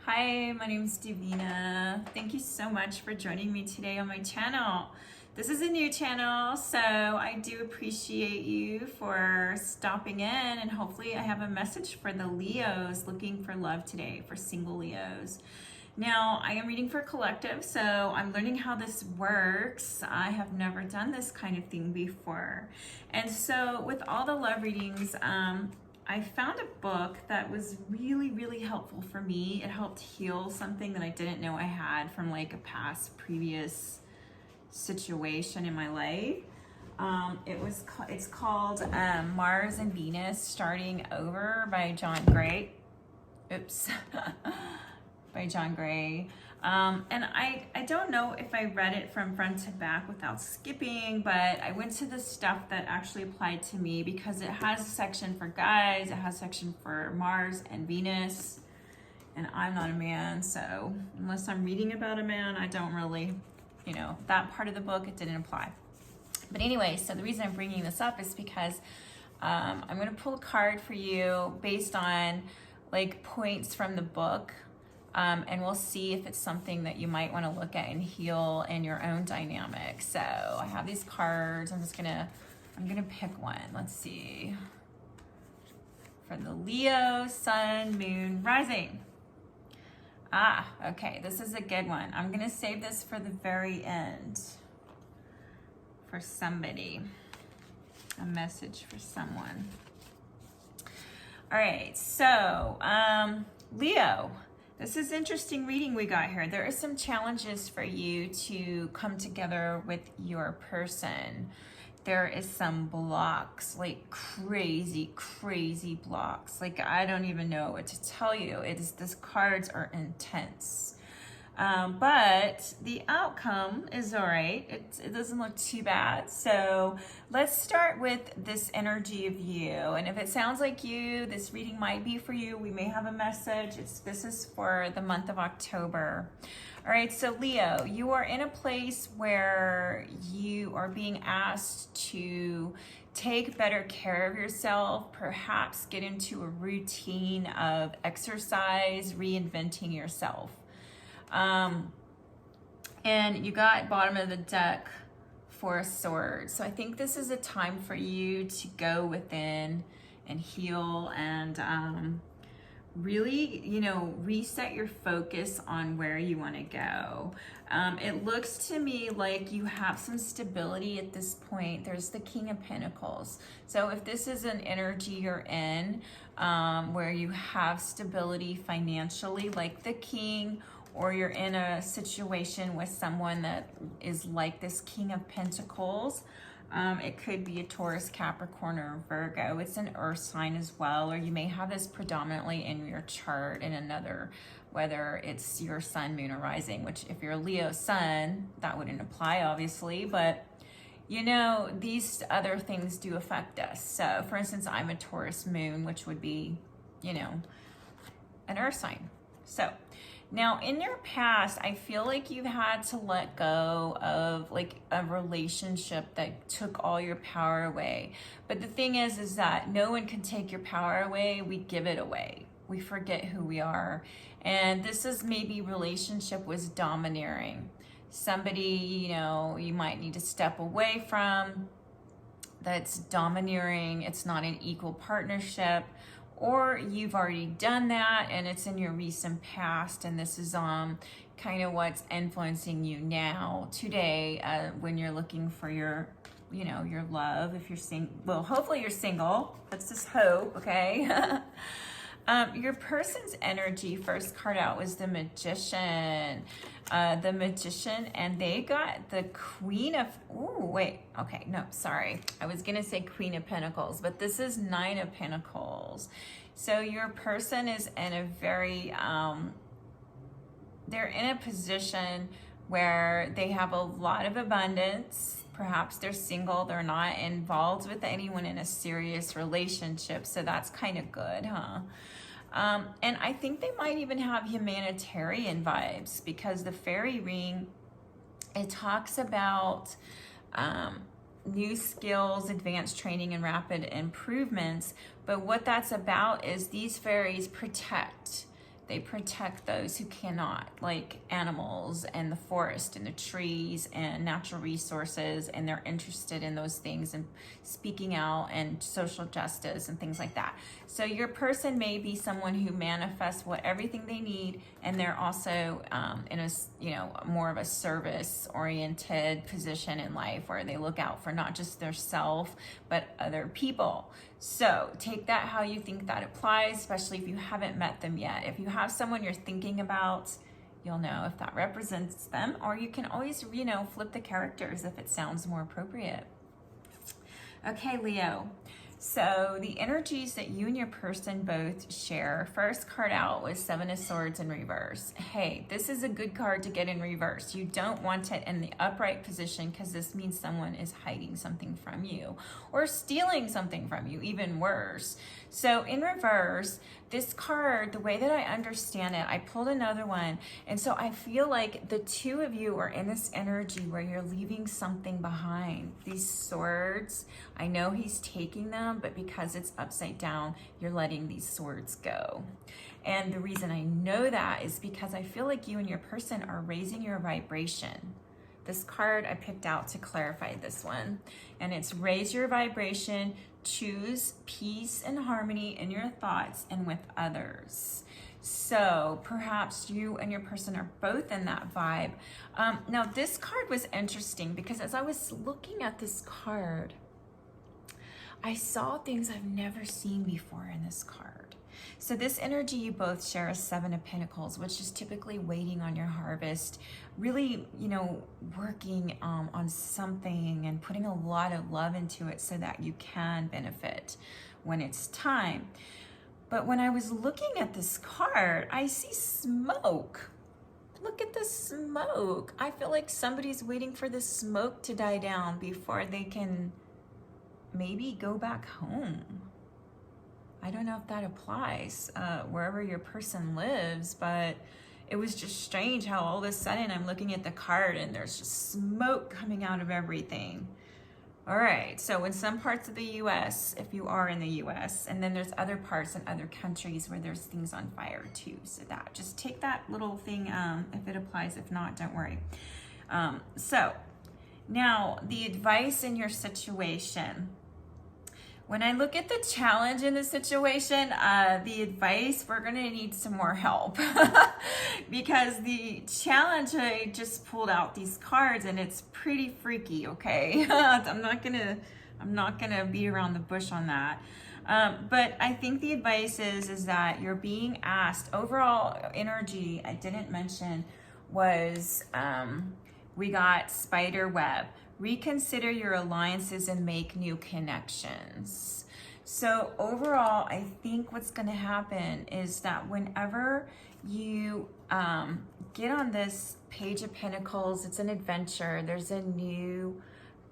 Hi, my name is Devina. Thank you so much for joining me today on my channel. This is a new channel, so I do appreciate you for stopping in, and hopefully I have a message for the Leos looking for love today, for single Leos. Now, I am reading for collective, so I'm learning how this works. I have never done this kind of thing before. And so with all the love readings, I found a book that was really helpful for me. It helped heal something that I didn't know I had from like a past previous situation in my life. It's called Mars and Venus Starting Over by John Gray. Oops. By John Gray. And I don't know if I read it from front to back without skipping, but I went to the stuff that actually applied to me because it has a section for guys, it has a section for Mars and Venus, and I'm not a man, so unless I'm reading about a man, I don't really, that part of the book, it didn't apply. But anyway, so the reason I'm bringing this up is because I'm going to pull a card for you based on like points from the book. And we'll see if it's something that you might want to look at and heal in your own dynamic. So I have these cards. I'm gonna pick one. Let's see. For the Leo, Sun, Moon, Rising. Okay, this is a good one. I'm gonna save this for the very end. For somebody. A message for someone. All right, so Leo. This is interesting reading we got here. There are some challenges for you to come together with your person. There is some blocks, like crazy blocks. Like I don't even know what to tell you. These cards are intense. But the outcome is all right. It doesn't look too bad. So let's start with this energy of you. And if it sounds like you, this reading might be for you. We may have a message. This is for the month of October. All right, so Leo, you are in a place where you are being asked to take better care of yourself, perhaps get into a routine of exercise, reinventing yourself. And you got bottom of the deck, Four of Swords. So I think this is a time for you to go within and heal and really, reset your focus on where you want to go. It looks to me like you have some stability at this point. There's the King of Pentacles. So if this is an energy you're in, where you have stability financially, like the King, or you're in a situation with someone that is like this King of Pentacles. It could be a Taurus, Capricorn, or Virgo. It's an earth sign as well, or you may have this predominantly in your chart in another, whether it's your sun, moon, or rising, which if you're a Leo sun, that wouldn't apply obviously, but these other things do affect us. So for instance, I'm a Taurus moon, which would be, an earth sign. So now, in your past, I feel like you've had to let go of like a relationship that took all your power away. But the thing is that no one can take your power away. We give it away. We forget who we are. And this is maybe relationship was domineering. Somebody, you might need to step away from that's domineering. It's not an equal partnership. Or you've already done that and it's in your recent past, and this is kind of what's influencing you now today when you're looking for your your love. If you're single, well, hopefully you're single. Let's just hope, okay? Your person's energy, first card out was the Magician. The Magician, and they got the Queen of, sorry. I was gonna say Queen of Pentacles, but this is Nine of Pentacles. So your person is in a very, they're in a position where they have a lot of abundance. Perhaps they're single, they're not involved with anyone in a serious relationship, so that's kind of good, huh? And I think they might even have humanitarian vibes, because the fairy ring, it talks about new skills, advanced training, and rapid improvements. But what that's about is these fairies protect. They protect those who cannot, like animals and the forest and the trees and natural resources, and they're interested in those things and speaking out and social justice and things like that. So your person may be someone who manifests everything they need, and they're also in a, more of a service-oriented position in life where they look out for not just their self, but other people. So take that how you think that applies, especially if you haven't met them yet. If you have someone you're thinking about, you'll know if that represents them, or you can always, flip the characters if it sounds more appropriate. Okay, Leo. So the energies that you and your person both share, first card out was Seven of Swords in reverse. Hey, this is a good card to get in reverse. You don't want it in the upright position because this means someone is hiding something from you or stealing something from you, even worse. So in reverse, this card, the way that I understand it, I pulled another one. And so I feel like the two of you are in this energy where you're leaving something behind. These swords, I know he's taking them, but because it's upside down, you're letting these swords go. And the reason I know that is because I feel like you and your person are raising your vibration. This card I picked out to clarify this one, and it's raise your vibration, choose peace and harmony in your thoughts and with others. So perhaps you and your person are both in that vibe. Now this card was interesting because as I was looking at this card, I saw things I've never seen before in this card. So this energy you both share is Seven of Pentacles, which is typically waiting on your harvest, really, working on something and putting a lot of love into it so that you can benefit when it's time. But when I was looking at this card, I see smoke. Look at the smoke. I feel like somebody's waiting for the smoke to die down before they can maybe go back home. I don't know if that applies wherever your person lives, but it was just strange how all of a sudden I'm looking at the card and there's just smoke coming out of everything. All right, so in some parts of the US, if you are in the US, and then there's other parts in other countries where there's things on fire too. So that, just take that little thing if it applies. If not, don't worry. So now the advice in your situation. When I look at the challenge in the situation, the advice, we're gonna need some more help because the challenge, I just pulled out these cards and it's pretty freaky, okay? I'm not gonna beat around the bush on that. But I think the advice is that you're being asked, overall energy, I didn't mention, was we got spider web. Reconsider your alliances and make new connections. So overall, I think what's going to happen is that whenever you get on this Page of Pentacles, it's an adventure. There's a new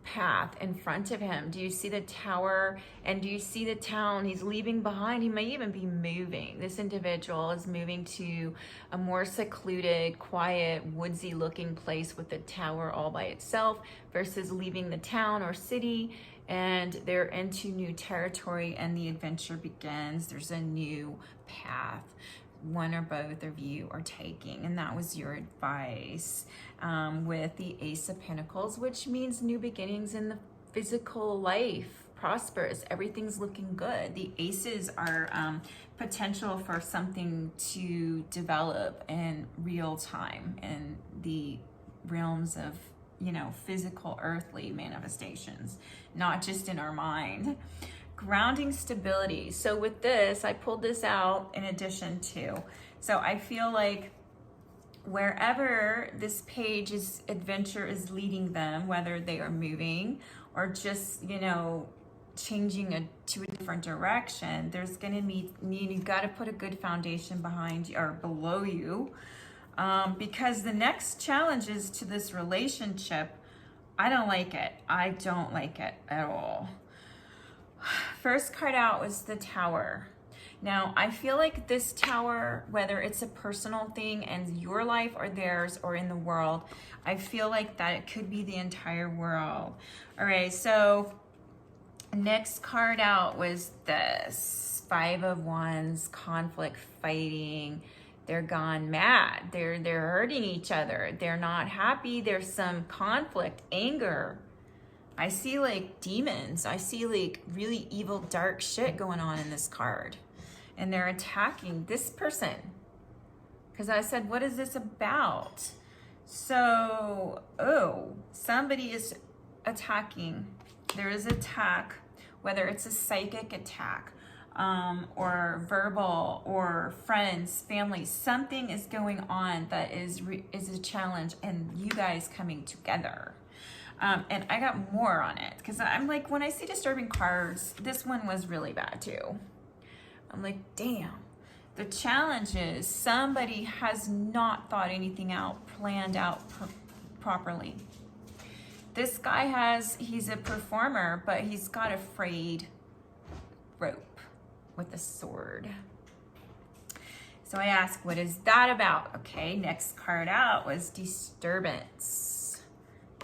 path in front of him. Do you see the tower? And do you see the town he's leaving behind? He may even be moving. This individual is moving to a more secluded, quiet, woodsy looking place with the tower all by itself versus leaving the town or city, and they're into new territory and the adventure begins. There's a new path one or both of you are taking, and that was your advice with the Ace of Pentacles, which means new beginnings in the physical life, prosperous, everything's looking good. The aces are potential for something to develop in real time in the realms of physical earthly manifestations, not just in our mind. Grounding stability. So with this, I pulled this out in addition to. So I feel like wherever this page's adventure is leading them, whether they are moving or just, changing to a different direction, there's going to be you've got to put a good foundation behind you or below you, because the next challenges to this relationship, I don't like it. I don't like it at all. First card out was the Tower. Now, I feel like this tower, whether it's a personal thing in your life or theirs or in the world, I feel like that it could be the entire world. All right, so next card out was this Five of Wands, conflict, fighting. They're gone mad. They're hurting each other. They're not happy. There's some conflict, anger. I see like demons. I see like really evil, dark shit going on in this card. And they're attacking this person. Because I said, what is this about? So, oh, somebody is attacking. There is attack, whether it's a psychic attack, or verbal, or friends, family. Something is going on that is a challenge, and you guys coming together. And I got more on it, because I'm like, when I see disturbing cards, this one was really bad too. I'm like, damn. The challenge is somebody has not thought anything out, planned out properly. This guy he's a performer, but he's got a frayed rope with a sword. So I asked, what is that about? Okay, next card out was disturbance.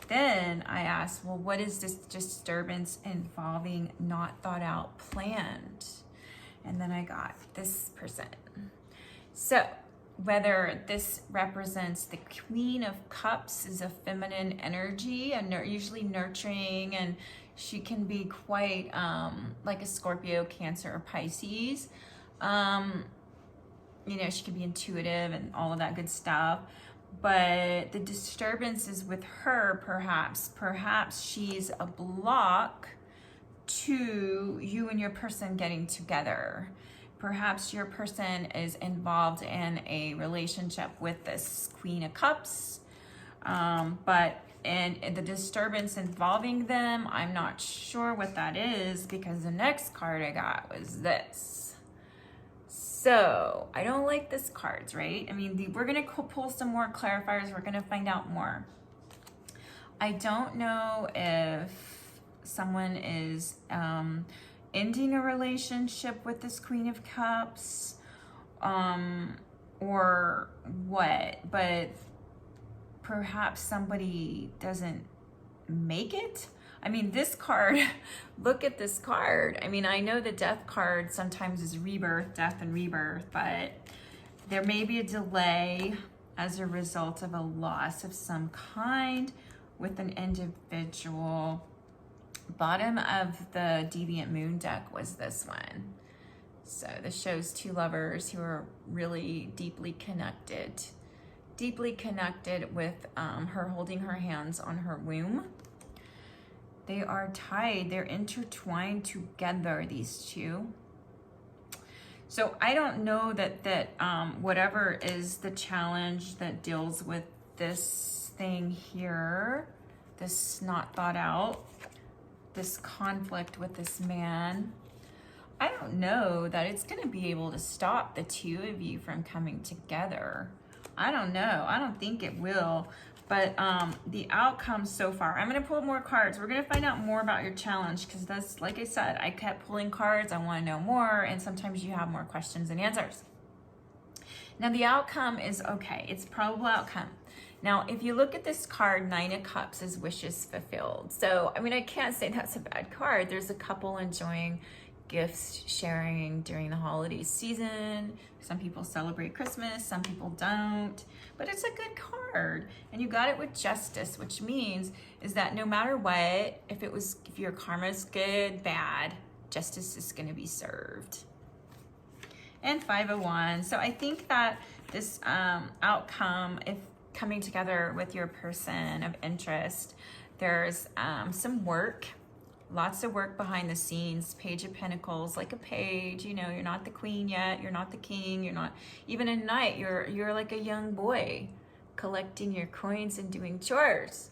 Then I asked, well, what is this disturbance involving not thought out, planned? And then I got this person. So whether this represents the Queen of Cups, is a feminine energy and usually nurturing, and she can be quite like a Scorpio, Cancer, or Pisces. You know, she can be intuitive and all of that good stuff. But the disturbance is with her, perhaps she's a block to you and your person getting together. Perhaps your person is involved in a relationship with this Queen of Cups, but the disturbance involving them, I'm not sure what that is, because the next card I got was this. So I don't like this cards, right? I mean, we're gonna pull some more clarifiers. We're gonna find out more. I don't know if someone is ending a relationship with this Queen of Cups, or what, but perhaps somebody doesn't make it. I mean, this card, look at this card. I mean, I know the death card sometimes is rebirth, death and rebirth, but there may be a delay as a result of a loss of some kind with an individual. Bottom of the Deviant Moon deck was this one. So this shows two lovers who are really deeply connected with her holding her hands on her womb. They are tied, they're intertwined together, these two. So I don't know that whatever is the challenge that deals with this thing here, this not thought out, this conflict with this man, I don't know that it's going to be able to stop the two of you from coming together. I don't know. I don't think it will. But the outcome so far, I'm going to pull more cards. We're going to find out more about your challenge, because that's, like I said, I kept pulling cards. I want to know more, and sometimes you have more questions than answers. Now the outcome is okay. It's probable outcome. Now, if you look at this card, Nine of Cups is wishes fulfilled. So, I mean, I can't say that's a bad card. There's a couple enjoying gifts, sharing during the holiday season. Some people celebrate Christmas, some people don't, but it's a good card. And you got it with Justice, which means is that no matter what, if your karma's good, bad, justice is going to be served. And Five of Wands. So I think that this outcome, if coming together with your person of interest, there's some work, lots of work behind the scenes. Page of Pentacles, like a page, you know, you're not the queen yet, you're not the king, you're not even a knight, you're like a young boy collecting your coins and doing chores.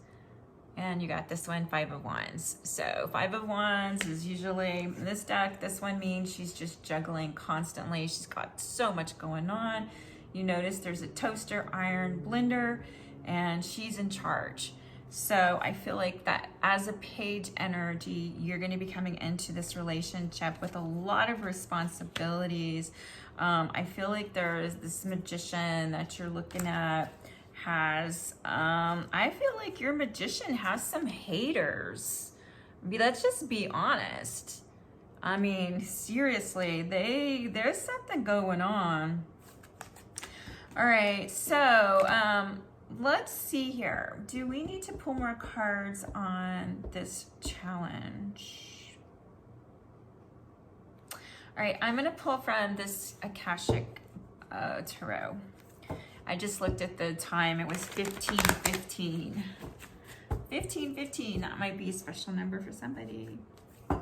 And you got this one, Five of Wands. So Five of Wands is usually, in this deck, this one means she's just juggling constantly. She's got so much going on. You notice there's a toaster, iron, blender, and she's in charge. So I feel like that as a page energy, you're going to be coming into this relationship with a lot of responsibilities. I feel like there's this magician that you're looking at has, I feel like your magician has some haters. Let's just be honest. I mean, seriously, there's something going on. All right, so let's see here. Do we need to pull more cards on this challenge? All right, I'm gonna pull from this Akashic Tarot. I just looked at the time. It was 15:15. 15:15, that might be a special number for somebody. All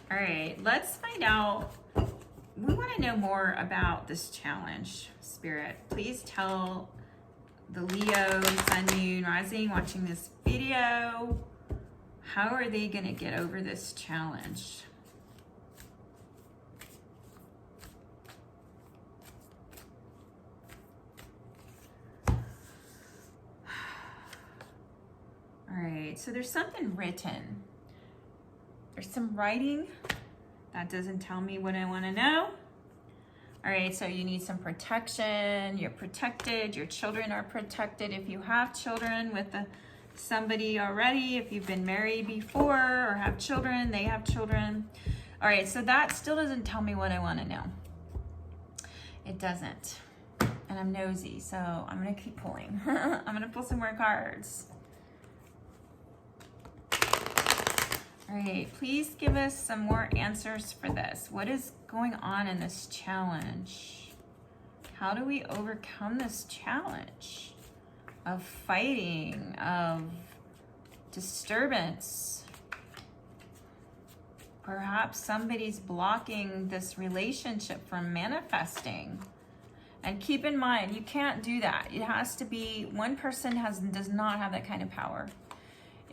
right, let's find out. We want to know more about this challenge, Spirit. Please tell the Leo, Sun, Moon, Rising watching this video, how are they going to get over this challenge? All right, so there's something written. There's some writing. That doesn't tell me what I want to know. All right, so you need some protection. You're protected. Your children are protected. If you have children with somebody already, if you've been married before or have children, they have children. All right, so that still doesn't tell me what I want to know. It doesn't. And I'm nosy, so I'm going to keep pulling. I'm going to pull some more cards. All right, please give us some more answers for this. What is going on in this challenge? How do we overcome this challenge of fighting, of disturbance? Perhaps somebody's blocking this relationship from manifesting. And keep in mind, you can't do that. It has to be, one person does not have that kind of power.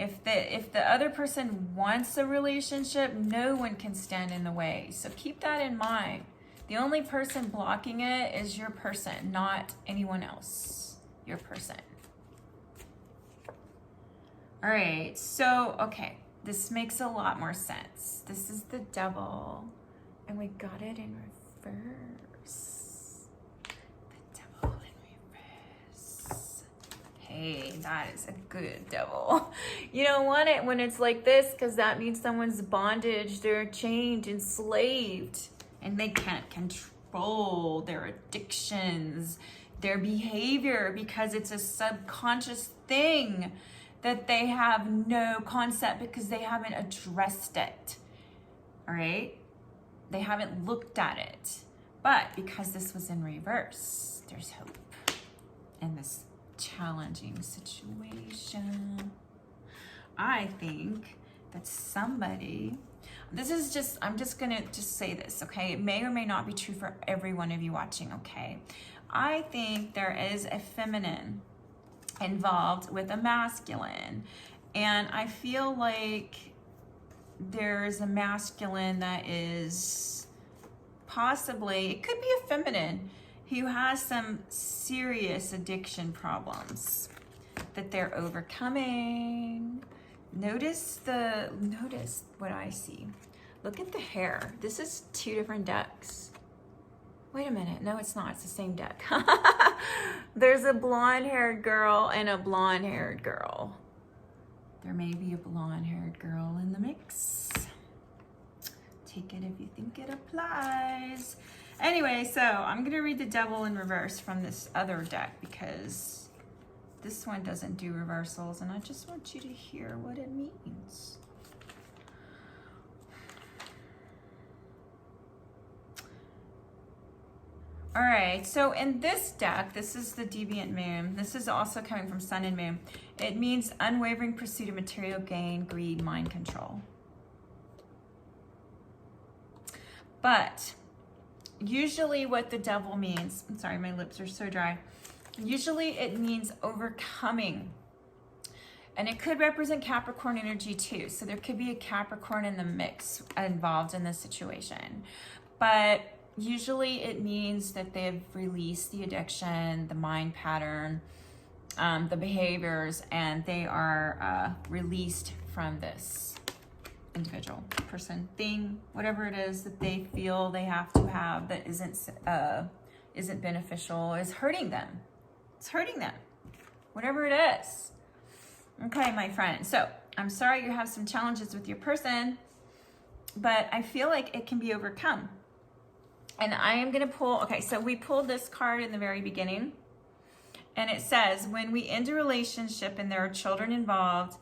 If the other person wants a relationship, no one can stand in the way. So keep that in mind. The only person blocking it is your person, not anyone else. Your person. All right, so, okay, this makes a lot more sense. This is the devil, and we got it in reverse. Hey, that is a good devil. You don't want it when it's like this, because that means someone's bondage, they're chained, enslaved, and they can't control their addictions, their behavior, because it's a subconscious thing that they have no concept because they haven't addressed it. All right? They haven't looked at it. But because this was in reverse, there's hope in this challenging situation. I think that somebody, I'm just gonna say this, okay? It may or may not be true for every one of you watching, okay? I think there is a feminine involved with a masculine, and I feel like there's a masculine that is possibly, it could be a feminine, who has some serious addiction problems that they're overcoming. Notice what I see. Look at the hair. This is two different decks. Wait a minute. No, it's not. It's the same deck. There's a blonde-haired girl and a blonde-haired girl. There may be a blonde-haired girl in the mix. Take it if you think it applies. Anyway, so I'm going to read the devil in reverse from this other deck because this one doesn't do reversals, and I just want you to hear what it means. All right, so in this deck, this is the Deviant Moon. This is also coming from Sun and Moon. It means unwavering pursuit of material gain, greed, mind control. But usually what the devil means, I'm sorry, my lips are so dry. Usually it means overcoming. And it could represent Capricorn energy too. So there could be a Capricorn in the mix involved in this situation. But usually it means that they've released the addiction, the mind pattern, the behaviors, and they are released from this individual, person, thing, whatever it is that they feel they have to have that isn't beneficial, is hurting them. It's hurting them, whatever it is. Okay, my friend. So I'm sorry you have some challenges with your person, but I feel like it can be overcome. And I am going to pull, okay, so we pulled this card in the very beginning. And it says, when we end a relationship and there are children involved,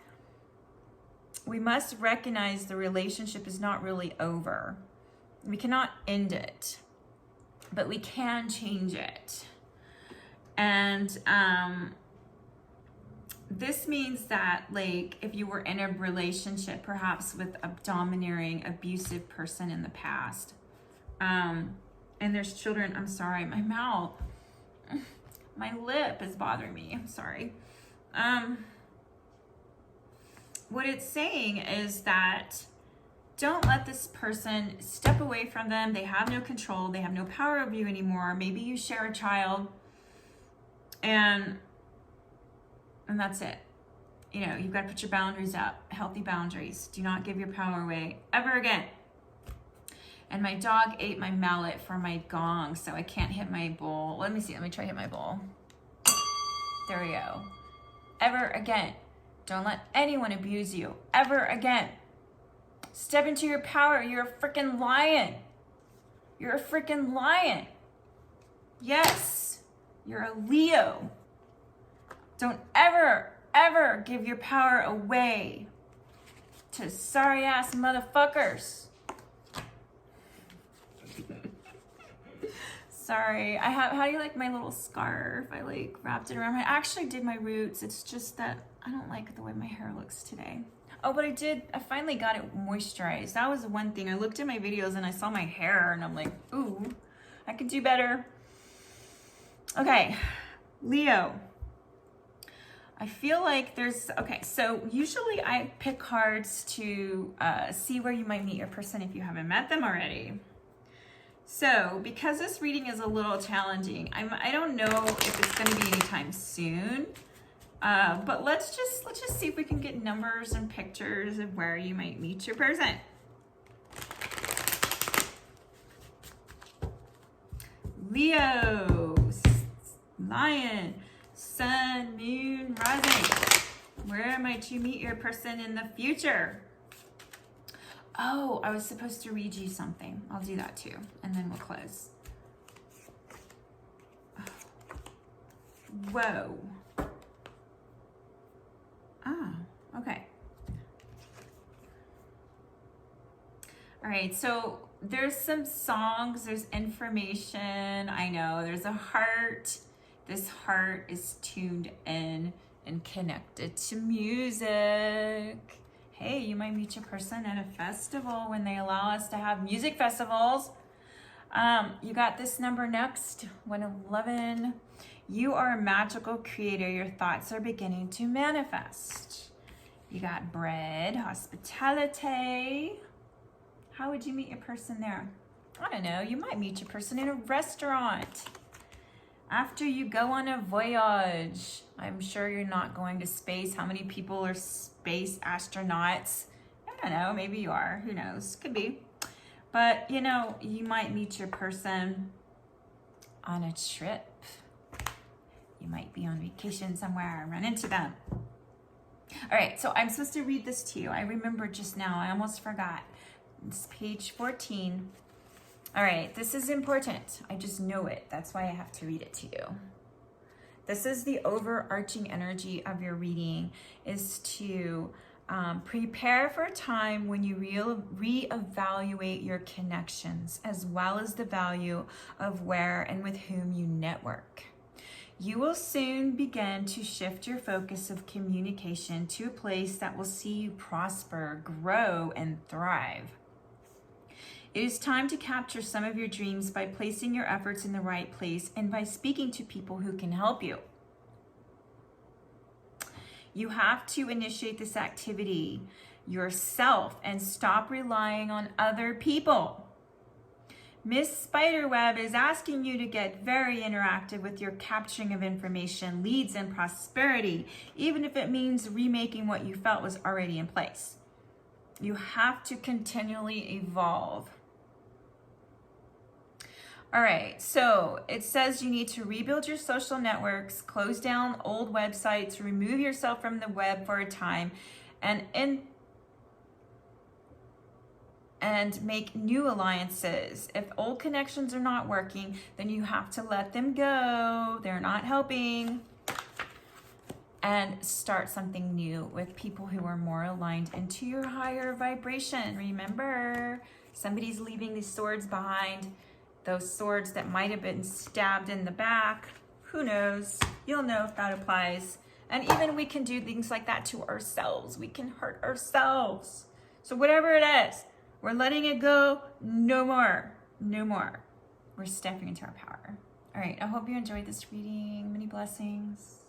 we must recognize the relationship is not really over. We cannot end it, but we can change it. And this means that, like, if you were in a relationship, perhaps with a domineering, abusive person in the past, and there's children, I'm sorry, my mouth, my lip is bothering me, I'm sorry. What it's saying is that don't let this person step away from them. They have no control. They have no power over you anymore. Maybe you share a child, and that's it. You know, you've got to put your boundaries up, healthy boundaries. Do not give your power away ever again. And my dog ate my mallet for my gong, so I can't hit my bowl. Let me see. Let me try to hit my bowl. There we go. Ever again. Don't let anyone abuse you. Ever again. Step into your power. You're a freaking lion. You're a freaking lion. Yes. You're a Leo. Don't ever, ever give your power away to sorry ass motherfuckers. Sorry, how do you like my little scarf? I like wrapped it around I actually did my roots. It's just that I don't like the way my hair looks today. Oh, but I finally got it moisturized. That was the one thing. I looked at my videos and I saw my hair and I'm like, ooh, I could do better. Okay, Leo. I feel like okay, so usually I pick cards to see where you might meet your person if you haven't met them already. So, because this reading is a little challenging, I don't know if it's going to be anytime soon, but let's just see if we can get numbers and pictures of where you might meet your person. Leo, Lion, Sun, Moon, Rising. Where might you meet your person in the future? Oh, I was supposed to read you something. I'll do that too, and then we'll close. Whoa. Ah, okay. All right, so there's some songs, there's information. I know, there's a heart. This heart is tuned in and connected to music. Hey, you might meet your person at a festival when they allow us to have music festivals. You got this number next, 111. You are a magical creator. Your thoughts are beginning to manifest. You got bread, hospitality. How would you meet your person there? I don't know. You might meet your person in a restaurant. After you go on a voyage, I'm sure you're not going to space. How many people are space astronauts? I don't know, maybe you are, who knows, could be. But you know, you might meet your person on a trip. You might be on vacation somewhere and run into them. All right, so I'm supposed to read this to you. I remembered just now, I almost forgot. It's page 14. All right, this is important. I just know it. That's why I have to read it to you. This is the overarching energy of your reading, is to prepare for a time when you reevaluate your connections, as well as the value of where and with whom you network. You will soon begin to shift your focus of communication to a place that will see you prosper, grow, and thrive. It is time to capture some of your dreams by placing your efforts in the right place and by speaking to people who can help you. You have to initiate this activity yourself and stop relying on other people. Miss Spiderweb is asking you to get very interactive with your capturing of information, leads, and prosperity, even if it means remaking what you felt was already in place. You have to continually evolve. All right, so it says you need to rebuild your social networks, close down old websites, remove yourself from the web for a time, and and make new alliances. If old connections are not working, then you have to let them go. They're not helping. And start something new with people who are more aligned into your higher vibration. Remember, somebody's leaving these swords behind. Those swords that might have been stabbed in the back. Who knows? You'll know if that applies. And even we can do things like that to ourselves. We can hurt ourselves. So whatever it is, we're letting it go. No more. No more. We're stepping into our power. All right, I hope you enjoyed this reading. Many blessings.